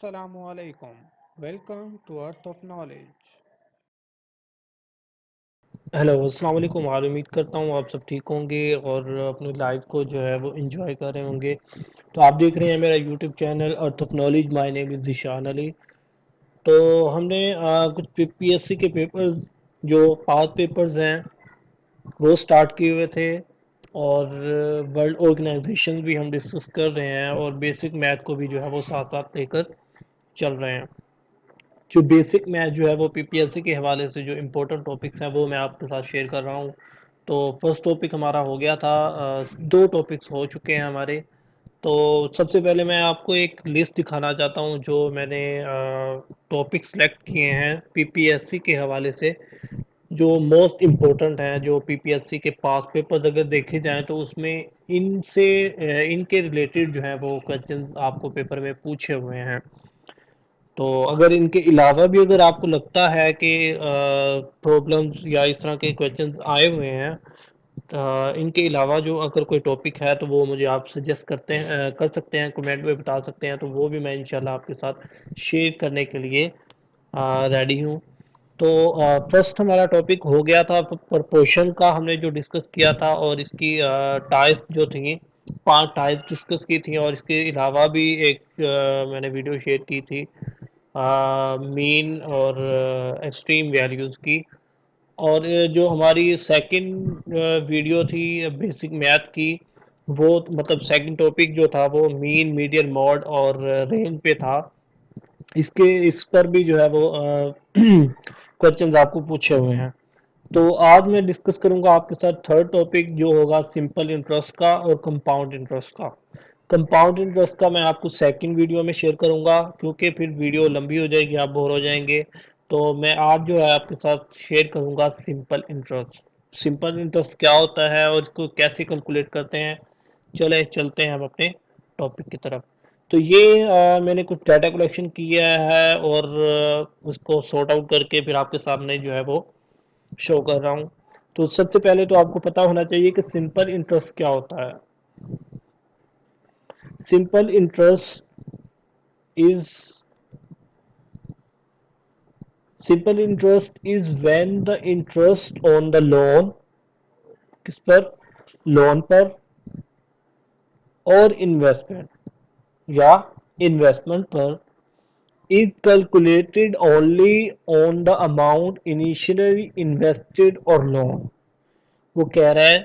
Assalamualaikum. Welcome to Earth of Knowledge. Hello अस्सलाम वालेकुम यार। उम्मीद करता हूँ आप सब ठीक होंगे और अपनी लाइफ को जो है वो एंजॉय कर रहे होंगे। तो आप देख रहे हैं मेरा YouTube channel earth of knowledge. My name is Zeeshan Ali. तो हमने कुछ पीएससी के पेपर्स जो पास पेपर्स हैं वो स्टार्ट किए हुए थे, और वर्ल्ड ऑर्गेनाइजेशन भी हम डिस्कस कर रहे हैं, और बेसिक मैथ को भी जो है वो साथ साथ लेकर चल रहे हैं। जो बेसिक मैथ जो है वो पीपीएससी के हवाले से जो इम्पोर्टेंट टॉपिक्स हैं वो मैं आपके साथ शेयर कर रहा हूँ। तो फर्स्ट टॉपिक हमारा हो गया था, दो टॉपिक्स हो चुके हैं हमारे। तो सबसे पहले मैं आपको एक लिस्ट दिखाना चाहता हूँ जो मैंने टॉपिक सेलेक्ट किए हैं पीपीएससी के हवाले से, जो मोस्ट इम्पोर्टेंट हैं, जो पीपीएससी के पास पेपर्स अगर देखे जाएं तो उसमें इनसे इनके रिलेटेड जो है वो क्वेश्चन आपको पेपर में पूछे हुए हैं। तो अगर इनके अलावा भी अगर आपको लगता है कि प्रॉब्लम्स या इस तरह के क्वेश्चंस आए हुए हैं, इनके अलावा जो अगर कोई टॉपिक है तो वो मुझे आप सजेस्ट कर सकते हैं, कमेंट में बता सकते हैं, तो वो भी मैं इंशाल्लाह आपके साथ शेयर करने के लिए रेडी हूँ। तो फर्स्ट हमारा टॉपिक हो गया था प्रपोर्शन का, हमने जो डिस्कस किया था, और इसकी टाइप जो थी, 5 टाइप डिस्कस की थी, और इसके अलावा भी एक मैंने वीडियो शेयर की थी मीन और एक्सट्रीम वैल्यूज़ की। और जो हमारी सेकंड वीडियो थी बेसिक मैथ की, वो मतलब सेकंड टॉपिक जो था वो मीन मीडियन मॉड और रेंज पे था। इस पर भी जो है वो क्वेश्चंस आपको पूछे हुए हैं। तो आज मैं डिस्कस करूंगा आपके साथ थर्ड टॉपिक जो होगा सिंपल इंटरेस्ट का और कंपाउंड इंटरेस्ट का। कंपाउंड इंटरेस्ट का मैं आपको सेकंड वीडियो में शेयर करूंगा, क्योंकि फिर वीडियो लंबी हो जाएगी, आप बोर हो जाएंगे। तो मैं आज जो है आपके साथ शेयर करूंगा सिंपल इंटरेस्ट। सिंपल इंटरेस्ट क्या होता है और इसको कैसे कैलकुलेट करते हैं, चले चलते हैं हम अपने टॉपिक की तरफ। तो ये मैंने कुछ डाटा कलेक्शन किया है, और उसको सॉर्ट आउट करके फिर आपके सामने जो है वो शो कर रहा हूँ। तो सबसे पहले तो आपको पता होना चाहिए कि सिंपल इंटरेस्ट क्या होता है। Simple interest is simple interest is when the interest on the loan, किस पर, लोन पर, और इन्वेस्टमेंट या इन्वेस्टमेंट पर, is calculated only on the amount initially invested or loan। वो कह रहा है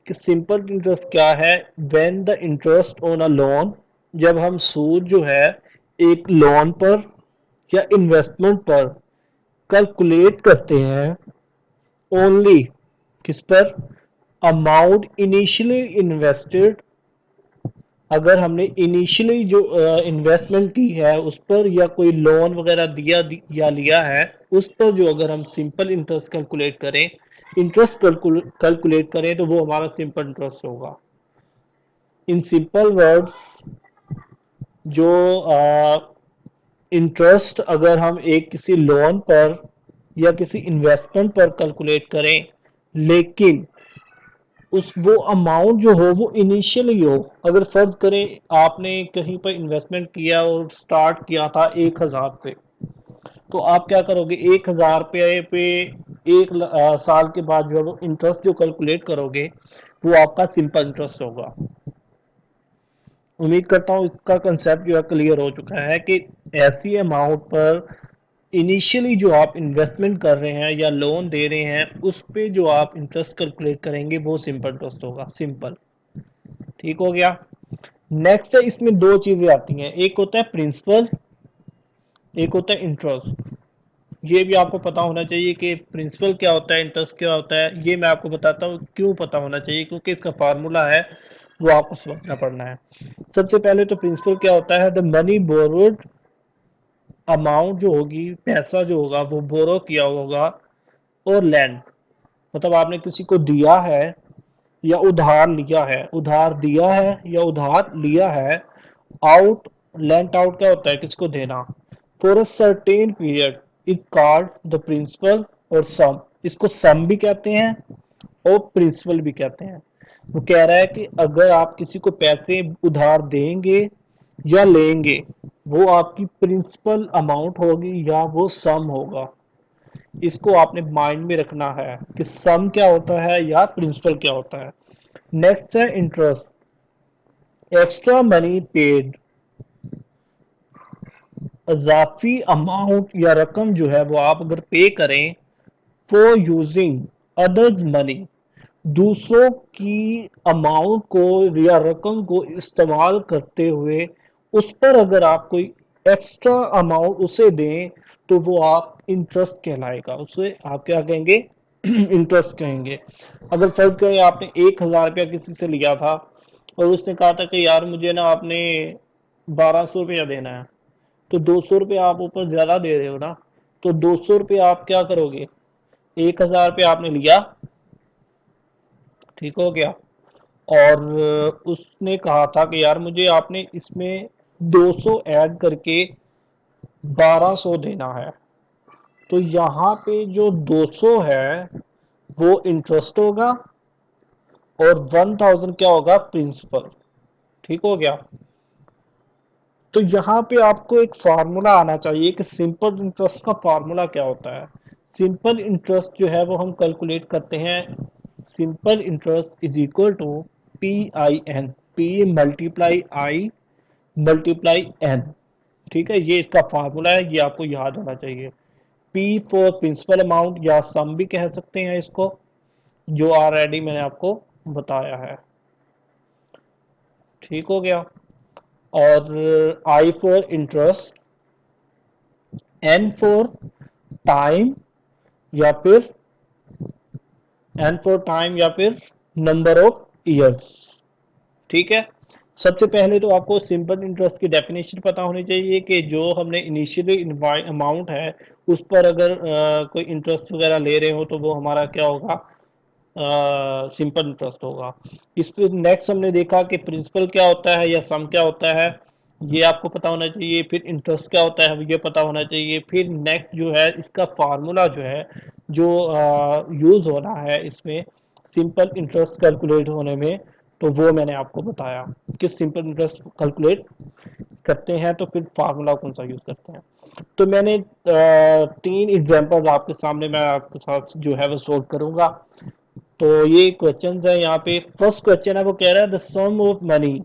कि सिंपल इंटरेस्ट क्या है, when the interest on a loan, जब हम सूद जो है एक लोन पर या इन्वेस्टमेंट पर कैलकुलेट करते हैं, ओनली किस पर, अमाउंट इनिशियली इन्वेस्टेड, अगर हमने इनिशियली जो इन्वेस्टमेंट की है उस पर, या कोई लोन वगैरह या लिया है उस पर, जो अगर हम सिंपल इंटरेस्ट कैलकुलेट करें, इंटरेस्ट कैलकुलेट करें, तो वो हमारा सिंपल इंटरेस्ट होगा। इन सिंपल वर्ड्स, जो इंटरेस्ट अगर हम एक किसी लोन पर या किसी इन्वेस्टमेंट पर कैलकुलेट करें, लेकिन उस वो अमाउंट जो हो वो इनिशियली हो। अगर फर्ज करें आपने कहीं पर इन्वेस्टमेंट किया और स्टार्ट किया था 1,000 से, तो आप क्या करोगे, 1,000 पे साल के बाद जो है वो इंटरेस्ट जो कैलकुलेट करोगे वो आपका सिंपल इंटरेस्ट होगा। उम्मीद करता हूँ इसका कंसेप्ट जो है क्लियर हो चुका है कि ऐसी अमाउंट पर इनिशियली जो आप इन्वेस्टमेंट कर रहे हैं या लोन दे रहे हैं उस पे जो आप इंटरेस्ट कैलकुलेट करेंगे वो सिंपल इंटरेस्ट होगा। सिंपल, ठीक हो गया। नेक्स्ट है, इसमें दो चीजें आती हैं, एक होता है प्रिंसिपल, एक होता है इंटरेस्ट। ये भी आपको पता होना चाहिए कि प्रिंसिपल क्या होता है, इंटरेस्ट क्या होता है। ये मैं आपको बताता हूँ क्यों पता होना चाहिए, क्योंकि इसका फार्मूला है वो आपको समझना पड़ना है। सबसे पहले तो प्रिंसिपल क्या होता है, द मनी बोरोड, अमाउंट जो होगी, पैसा जो होगा वो बोरो किया होगा, और लैंड, मतलब आपने किसी को दिया है या उधार लिया है, उधार दिया है या उधार लिया है। आउट, लेंट आउट क्या होता है, किसको देना, for a certain period is called the principal और सम, इसको सम भी कहते हैं और प्रिंसिपल भी कहते हैं। वो कह रहा है कि अगर आप किसी को पैसे उधार देंगे या लेंगे, वो आपकी प्रिंसिपल अमाउंट होगी या वो सम होगा। इसको आपने माइंड में रखना है कि सम क्या होता है या प्रिंसिपल क्या होता है। नेक्स्ट है इंटरेस्ट। एक्स्ट्रा मनी पेड, इजाफी अमाउंट या रकम जो है वो आप अगर पे करें फॉर यूजिंग अदर्स मनी, दूसरों की अमाउंट को या रकम को इस्तेमाल करते हुए उस पर अगर आप कोई एक्स्ट्रा अमाउंट उसे दें तो वो आप इंटरेस्ट कहलाएगा, उसे आप क्या कहेंगे इंटरेस्ट कहेंगे। अगर फर्ज करें आपने 1,000 रुपया किसी से लिया था और उसने कहा था कि यार मुझे ना आपने 1,200 रुपया देना है, तो 200 रुपया आप ऊपर ज्यादा दे रहे हो ना, तो 200 रुपया आप क्या करोगे, 1,000 रुपया आपने लिया, ठीक हो गया, और उसने कहा था कि यार मुझे आपने इसमें 200 ऐड करके 1,200 देना है, तो यहाँ पे जो 200 है वो इंटरेस्ट होगा और 1,000 क्या होगा, प्रिंसिपल। ठीक हो गया। तो यहाँ पे आपको एक फार्मूला आना चाहिए कि सिंपल इंटरेस्ट का फार्मूला क्या होता है। सिंपल इंटरेस्ट जो है वो हम कैलकुलेट करते हैं, simple interest is equal to P I N, P multiply I multiply N. ठीक है, ये इसका फार्मूला है, ये आपको याद होना चाहिए। पी फॉर प्रिंसिपल अमाउंट या सम भी कह सकते हैं इसको, जो ऑलरेडी मैंने आपको बताया है। ठीक हो गया। और I for interest, N for time या फिर एन फॉर टाइम या फिर नंबर ऑफ ईयर्स। ठीक है। सबसे पहले तो आपको सिंपल इंटरेस्ट की डेफिनेशन पता होनी चाहिए कि जो हमने इनिशियली अमाउंट है उस पर अगर कोई इंटरेस्ट वगैरह ले रहे हो तो वो हमारा क्या होगा, सिंपल इंटरेस्ट होगा। इस पर नेक्स्ट हमने देखा कि प्रिंसिपल क्या होता है या सम क्या होता है, ये आपको पता होना चाहिए। फिर इंटरेस्ट क्या होता है ये पता होना चाहिए। फिर नेक्स्ट जो है इसका फार्मूला जो है, जो यूज़ होना है इसमें सिंपल इंटरेस्ट कैलकुलेट होने में, तो वो मैंने आपको बताया कि सिंपल इंटरेस्ट कैलकुलेट करते हैं तो फिर फार्मूला कौन सा यूज़ करते हैं। तो मैंने 3 एग्जांपल्स आपके सामने मैं आपके साथ जो है वो सोल्व करूंगा। तो ये क्वेश्चन है यहाँ पे। फर्स्ट क्वेश्चन है वो कह रहा है the sum of money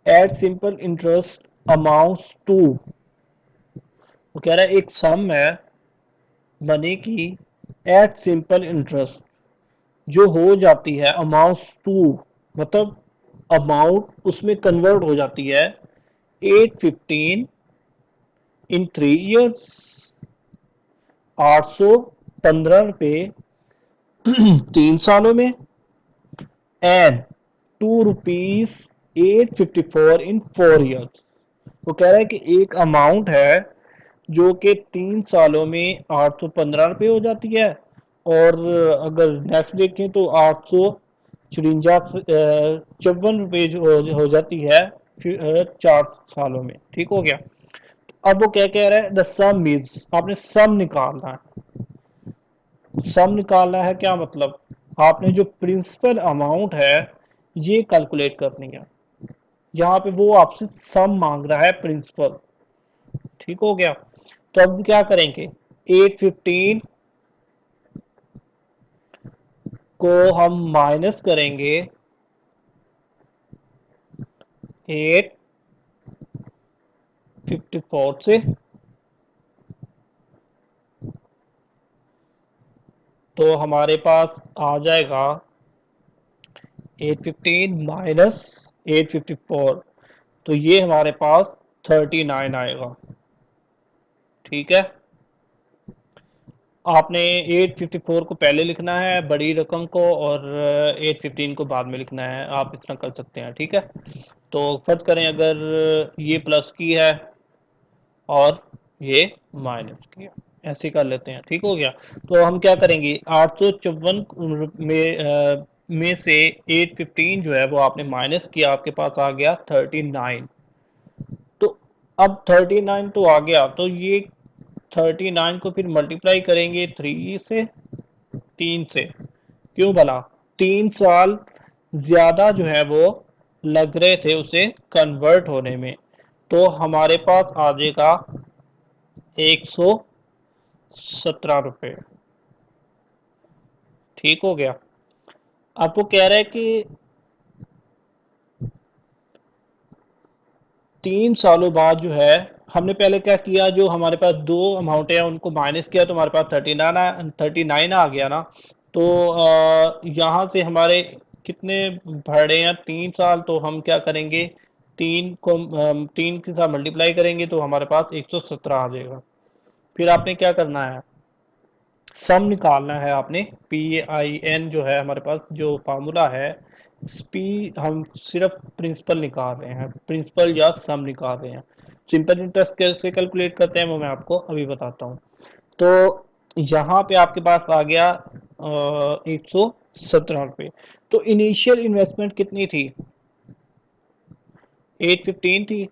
at simple interest amounts to, वो कह रहा है एक सम है मनी की एट सिंपल इंटरेस्ट जो हो जाती है अमाउंट टू, मतलब अमाउंट उसमें कन्वर्ट हो जाती है 815 इन 3 ईयर्स, 815 रुपये 3 सालों में, एंड ₹2 854 इन 4 ईयर्स। वो कह रहा है कि एक अमाउंट है जो कि 3 सालों में 815 रुपये हो जाती है, और अगर नेक्स्ट देखें तो 854 रुपये जो हो जाती है फिर 4 सालों में। ठीक हो गया। अब वो क्या कह रहा है, द सम इज, आपने सम निकालना है। सम निकालना है क्या मतलब, आपने जो प्रिंसिपल अमाउंट है ये कैलकुलेट करनी है। यहाँ पे वो आपसे सम मांग रहा है प्रिंसिपल। ठीक हो गया। तो अब क्या करेंगे, 815 को हम माइनस करेंगे 854 से, तो हमारे पास आ जाएगा 815 माइनस 854, तो ये हमारे पास 39 आएगा। ठीक है। आपने 854 को पहले लिखना है बड़ी रकम को, और 815 को बाद में लिखना है, आप इस तरह कर सकते हैं। ठीक है। तो फर्ज करें अगर ये प्लस की है और ये माइनस की है, ऐसे कर लेते हैं। ठीक हो गया। तो हम क्या करेंगे, 854 में से 815 जो है वो आपने माइनस किया, आपके पास आ गया 39। तो अब 39 तो आ गया, तो ये 39 को फिर मल्टीप्लाई करेंगे 3 से, 3 से। क्यों भला, 3 साल ज्यादा जो है वो लग रहे थे उसे कन्वर्ट होने में, तो हमारे पास आ जाएगा 117 रुपये। ठीक हो गया। अब वो कह रहा है कि 3 सालों बाद जो है, हमने पहले क्या किया, जो हमारे पास दो अमाउंट है उनको माइनस किया तो हमारे पास 39 आ गया ना। तो यहाँ से हमारे कितने बढ़े हैं, 3 साल, तो हम क्या करेंगे, 3 के साथ मल्टीप्लाई करेंगे तो हमारे पास 117 आ जाएगा। फिर आपने क्या करना है, सम निकालना है आपने। PIN जो है हमारे पास जो फार्मूला है, पी, हम सिर्फ प्रिंसिपल निकाल रहे हैं, प्रिंसिपल या सम निकाल रहे हैं। सिंपल इंटरेस्ट कैसे कैलकुलेट करते हैं वो मैं आपको अभी बताता हूँ। तो यहाँ पे आपके पास आ गया 117 रुपये। तो इनिशियल इन्वेस्टमेंट कितनी थी, 815 थी।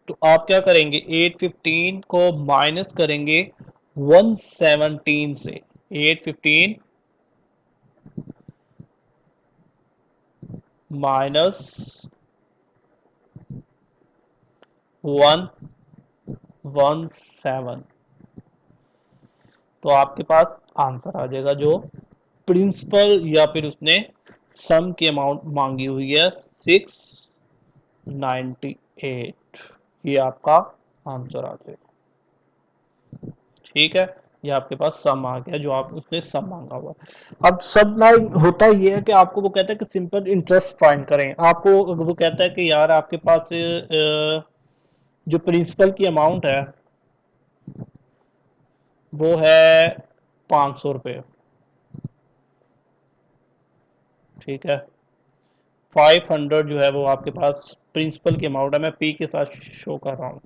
तो आप क्या करेंगे, 815 को माइनस करेंगे 117 से। 815 माइनस 117, तो आपके पास आंसर आ जाएगा जो प्रिंसिपल या फिर उसने सम की अमाउंट मांगी हुई है, 698। ये आपका आंसर आ जाएगा। ठीक है, ये आपके पास सम आ गया जो आप उसने सम मांगा हुआ। अब सब में होता ये है कि आपको वो कहता है कि सिंपल इंटरेस्ट फाइंड करें। आपको वो कहता है कि यार आपके पास जो प्रिंसिपल की अमाउंट है वो है 500 रुपये। ठीक है, 500 जो है वो आपके पास प्रिंसिपल की अमाउंट है, मैं पी के साथ शो कर रहा हूँ।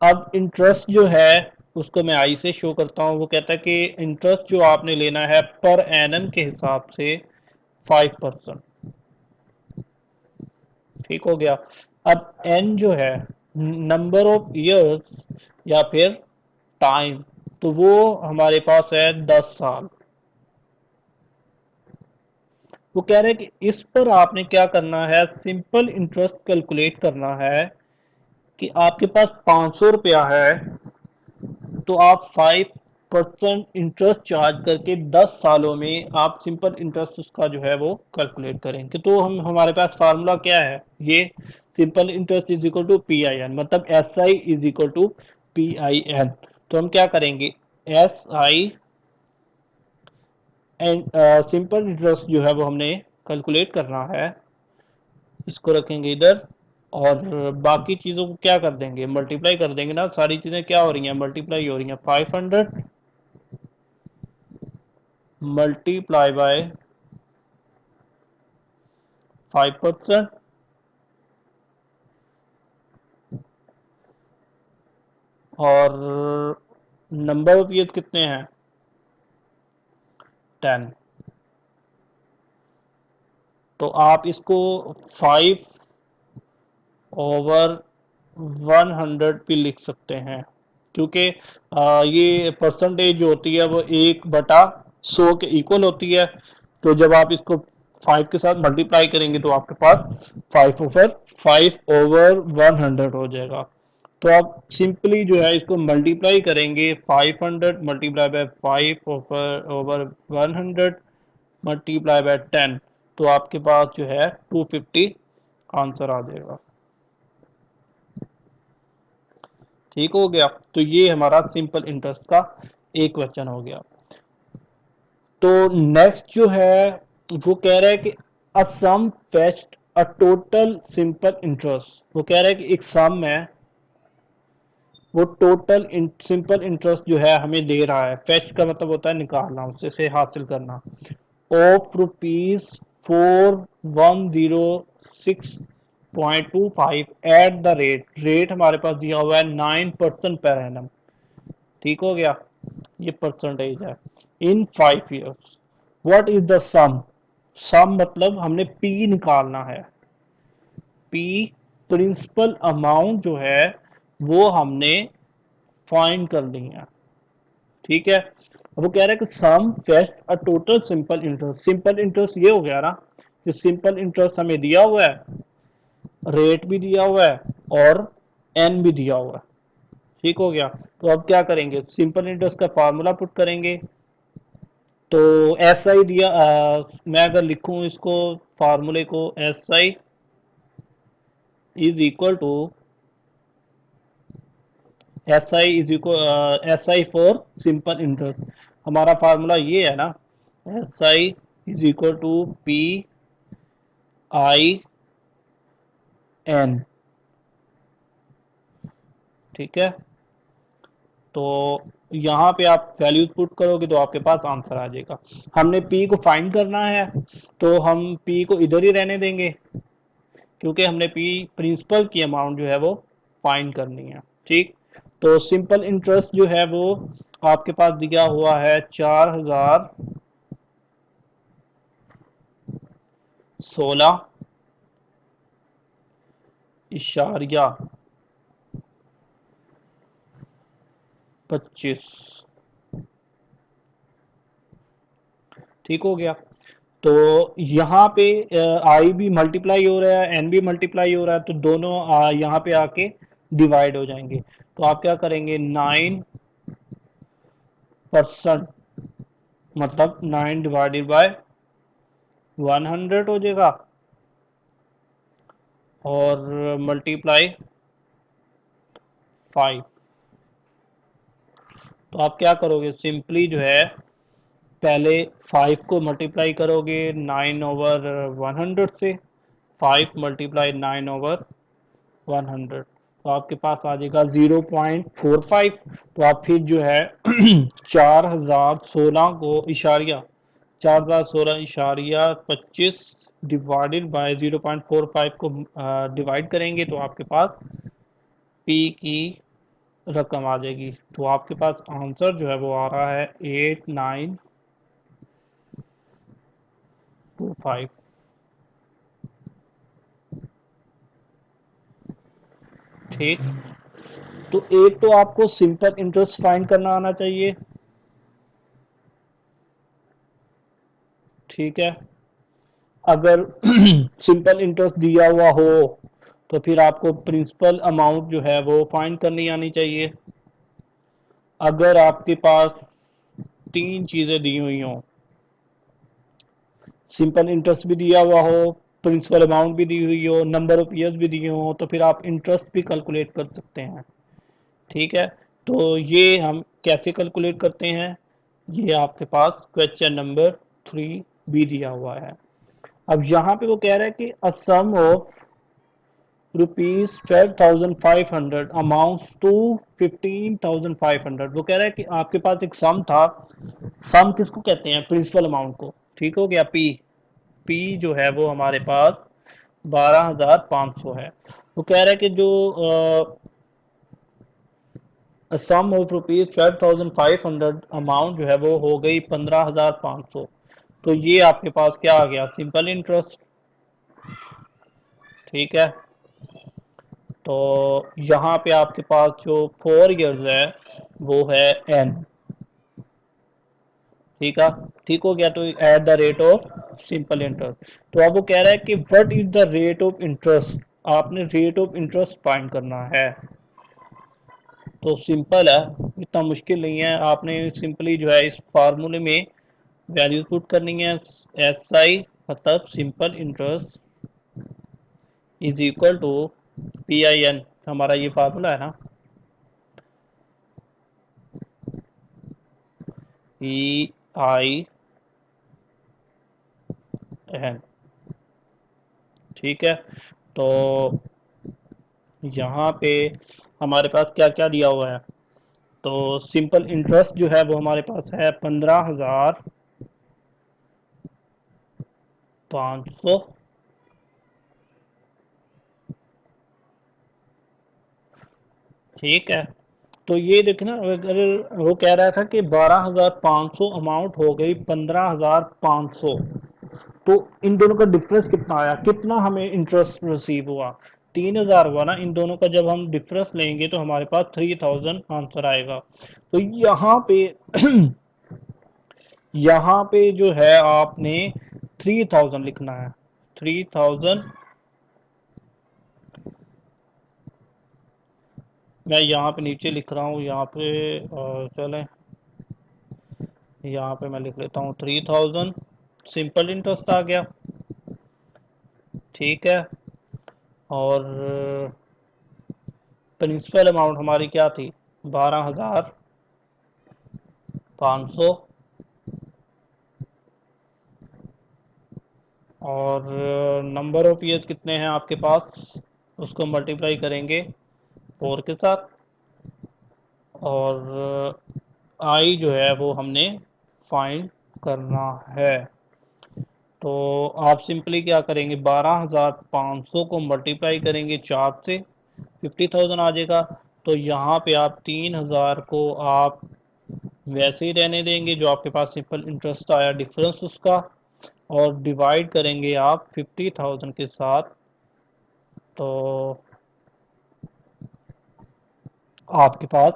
अब इंटरेस्ट जो है उसको मैं आई से शो करता हूँ। वो कहता है कि इंटरेस्ट जो आपने लेना है पर एनम के हिसाब से 5%। ठीक हो गया। अब एन जो है नंबर ऑफ इयर्स या फिर टाइम, तो वो हमारे पास है 10 साल। वो कह रहे हैं कि इस पर आपने क्या करना है, सिंपल इंटरेस्ट कैलकुलेट करना है। कि आपके पास 500 रुपया है तो आप 5% इंटरेस्ट चार्ज करके 10 सालों में आप सिंपल इंटरेस्ट उसका जो है वो कैलकुलेट करेंगे। तो हम हमारे पास फार्मूला क्या है, ये simple interest is equal to PIN, मतलब SI is equal to PIN। तो हम क्या करेंगे, SI एंड सिंपल इंटरेस्ट जो है वो हमने कैलकुलेट करना है, इसको रखेंगे इधर। और बाकी चीज़ों को क्या कर देंगे, मल्टीप्लाई कर देंगे ना। सारी चीज़ें क्या हो रही हैं, मल्टीप्लाई हो रही हैं। 500 मल्टीप्लाई बाय 5%, और नंबर ऑफ ईयर्स कितने हैं, 10। तो आप इसको 5/100 भी लिख सकते हैं, क्योंकि ये परसेंटेज जो होती है वो 1/100 के इक्वल होती है। तो जब आप इसको 5 के साथ मल्टीप्लाई करेंगे तो आपके पास 5/100 हो जाएगा। तो आप सिंपली जो है इसको मल्टीप्लाई करेंगे, 500 मल्टीप्लाई बाय 5/100 मल्टीप्लाई बाय 10, तो आपके पास जो है 250 आंसर आ जाएगा। ठीक हो गया। तो ये हमारा सिंपल इंटरेस्ट का एक क्वेश्चन हो गया। तो नेक्स्ट जो है वो कह रहा है कि a sum fetched a total simple interest. वो कह रहा है कि एक सम है, वो टोटल सिंपल इंटरेस्ट जो है हमें दे रहा है। फेच का मतलब होता है निकालना, उससे से हासिल करना। Of ₹4,106.25 at the rate, rate हमारे पास दिया हुआ है 9% पर एनम। ठीक हो गया, ये परसेंटेज है इन 5 ईयर्स। व्हाट इज द सम, सम मतलब हमने पी निकालना है। पी प्रिंसिपल अमाउंट जो है वो हमने फाइंड करनी है। ठीक है, अब वो कह रहा है कि sum fetched a total simple interest. Simple interest ये हो गया ना कि सिंपल इंटरेस्ट हमें दिया हुआ है, रेट भी दिया हुआ है और एन भी दिया हुआ है। ठीक हो गया। तो अब क्या करेंगे, सिंपल इंटरेस्ट का फार्मूला पुट करेंगे। तो एस आई दिया, मैं अगर लिखूं इसको फार्मूले को, S I is equal to, S I for simple interest, हमारा फार्मूला ये है ना, S I is equal to P I N. ठीक है। तो यहाँ पे आप वैल्यूज पुट करोगे तो आपके पास आंसर आ जाएगा। हमने पी को फाइंड करना है, तो हम पी को इधर ही रहने देंगे, क्योंकि हमने पी प्रिंसिपल की अमाउंट जो है वो फाइंड करनी है। ठीक। तो सिंपल इंटरेस्ट जो है वो आपके पास दिया हुआ है 4016.25। ठीक हो गया। तो यहाँ पे आई भी मल्टीप्लाई हो रहा है, एन भी मल्टीप्लाई हो रहा है, तो दोनों यहाँ पे आके डिवाइड हो जाएंगे। तो आप क्या करेंगे, 9%, मतलब 9 डिवाइडेड बाय 100 हो जाएगा, और मल्टीप्लाई 5। तो आप क्या करोगे, सिंपली जो है पहले 5 को मल्टीप्लाई करोगे 9/100 से, 5 × 9/100, तो आपके पास आ जाएगा 0.45। तो आप फिर जो है 4016 को इशारिया 4016.25 डिवाइडेड बाय 0.45 को डिवाइड करेंगे, तो आपके पास पी की रकम आ जाएगी। तो आपके पास आंसर जो है वो आ रहा है 8925। ठीक। तो एक तो आपको सिंपल इंटरेस्ट फाइंड करना आना चाहिए। ठीक है। अगर सिंपल इंटरेस्ट दिया हुआ हो तो फिर आपको प्रिंसिपल अमाउंट जो है वो फाइंड करनी आनी चाहिए। अगर आपके पास तीन चीजें दी हुई हों, सिंपल इंटरेस्ट भी दिया हुआ हो, प्रिंसिपल अमाउंट भी दी हुई हो, नंबर ऑफ ईयर्स भी दिए हो, तो फिर आप इंटरेस्ट भी कैलकुलेट कर सकते हैं। ठीक है। तो ये हम कैसे कैलकुलेट करते हैं, ये आपके पास क्वेश्चन नंबर 3 भी दिया हुआ है। अब यहाँ पे वो कह रहा है कि a some of ₹12,500 amounts to 15,500। वो कह रहा है कि आपके पास एक सम था। सम किसको कहते हैं, प्रिंसिपल अमाउंट को। ठीक हो गया। पी, पी जो है वो हमारे पास 12,500 है। वो कह रहा है कि जो सम ऑफ ₹12,500 अमाउंट जो है वो हो गई 15,500। तो ये आपके पास क्या आ गया, सिंपल इंटरेस्ट। ठीक है। तो यहाँ पे आपके पास जो 4 इयर्स है वो है एन। ठीक है। ठीक हो गया। तो at the rate of simple interest. तो अब वो कह रहा है कि what is the rate of interest, आपने रेट ऑफ इंटरेस्ट फाइंड करना है। तो सिंपल है, इतना मुश्किल नहीं है। आपने सिंपली जो है इस फार्मूले में वैल्यू पुट करनी है। एस आई मतलब simple interest is equal to P I N, हमारा ये फार्मूला है ना, पी आई एन। ठीक है। तो यहाँ पे हमारे पास क्या क्या दिया हुआ है, तो सिंपल इंटरेस्ट जो है वो हमारे पास है 15,500। ठीक है। तो ये देखना, अगर वो कह रहा था कि 12,500 अमाउंट हो गई 15,500, तो इन दोनों का डिफरेंस कितना आया, कितना हमें इंटरेस्ट रिसीव हुआ, 3,000 हुआ ना। इन दोनों का जब हम डिफरेंस लेंगे तो हमारे पास 3,000 आंसर आएगा। तो यहाँ पे यहाँ पे जो है आपने 3,000 लिखना है। 3,000 मैं यहाँ पे नीचे लिख रहा हूँ, यहाँ पे चलें, यहाँ पे मैं लिख लेता हूँ 3000 सिंपल इंटरेस्ट आ गया। ठीक है। और प्रिंसिपल अमाउंट हमारी क्या थी, 12,500। और नंबर ऑफ ईयर्स कितने हैं आपके पास, उसको मल्टीप्लाई करेंगे 4 के साथ। और आई जो है वो हमने फाइंड करना है। तो आप सिंपली क्या करेंगे, 12,500 को मल्टीप्लाई करेंगे 4 से, 50,000 आ जाएगा। तो यहाँ पे आप 3,000 को आप वैसे ही रहने देंगे जो आपके पास सिंपल इंटरेस्ट आया डिफरेंस उसका, और डिवाइड करेंगे आप 50,000 के साथ। तो आपके पास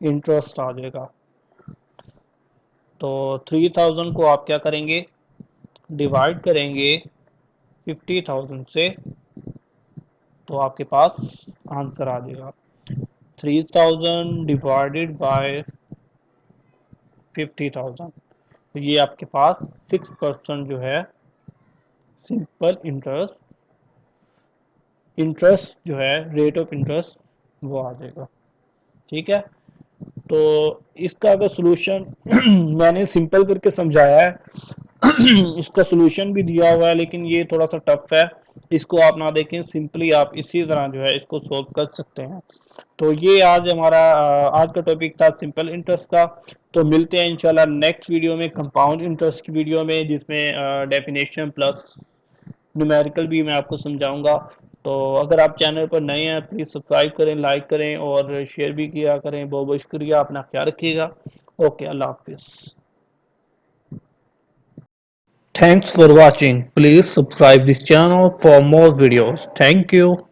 इंटरेस्ट आ जाएगा। तो 3,000 को आप क्या करेंगे, डिवाइड करेंगे 50,000 से, तो आपके पास आंसर आ जाएगा 3,000 डिवाइडेड बाय 50,000। तो ये आपके पास 6% जो है सिंपल इंटरेस्ट इंटरेस्ट जो है रेट ऑफ इंटरेस्ट वो आ जाएगा। ठीक है। तो इसका अगर सोल्यूशन मैंने सिंपल करके समझाया है, इसका सोल्यूशन भी दिया हुआ है, लेकिन ये थोड़ा सा टफ है। इसको आप ना देखें, सिंपली आप इसी तरह जो है इसको सोल्व कर सकते हैं। तो ये आज हमारा आज का टॉपिक था सिंपल इंटरेस्ट का। तो मिलते हैं इंशाल्लाह नेक्स्ट वीडियो में, कंपाउंड इंटरेस्ट की वीडियो में, जिसमें डेफिनेशन प्लस न्यूमेरिकल भी मैं आपको समझाऊंगा। तो अगर आप चैनल पर नए हैं प्लीज़ सब्सक्राइब करें, लाइक करें और शेयर भी किया करें। बहुत बहुत शुक्रिया, अपना ख्याल रखिएगा। ओके, अल्लाह हाफिज़। Thanks for watching. Please subscribe this channel for more videos. Thank you.